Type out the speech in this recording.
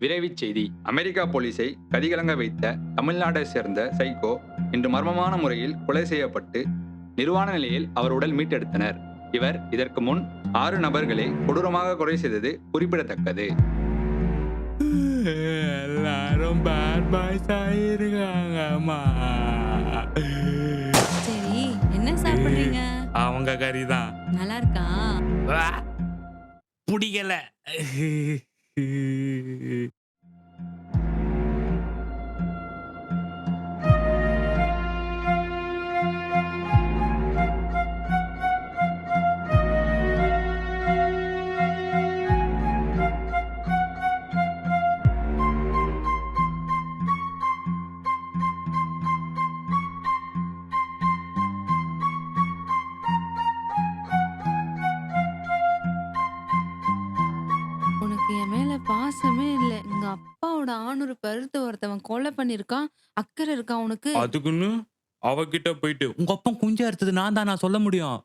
விரைவுச் செய்தி. அமெரிக்கா போலீஸை கதிகலங்க வைத்த தமிழ்நாட்டை சேர்ந்த சைக்கோ இன்று மர்மமான முறையில் கொலை செய்யப்பட்டு நிர்வாண நிலையில் அவர் உடல் மீட்டெடுத்தனர். இவர் இதற்கு முன் 6 நபர்களை கொடூரமாக கொலை செய்தது குறிப்பிடத்தக்கது. எல்லாரும் பேட் பாய்ஸ் ஆயிருக்காங்கம்மா. சரி, என்ன சாப்பிடுறீங்க? அவங்க கறிதான். நல்லா இருக்கா? பிடிக்கல. உனக்கு என் மேல பாசமே இல்ல. எங்க அப்பாவோட ஆணுறு பருத்த ஒருத்தவன் கொலை பண்ணிருக்கான். அக்கறை இருக்கா உனக்கு? அதுக்குன்னு அவகிட்ட போயிட்டு உங்க அப்பா குஞ்சா எடுத்தது நான் தான் நான் சொல்ல முடியும்.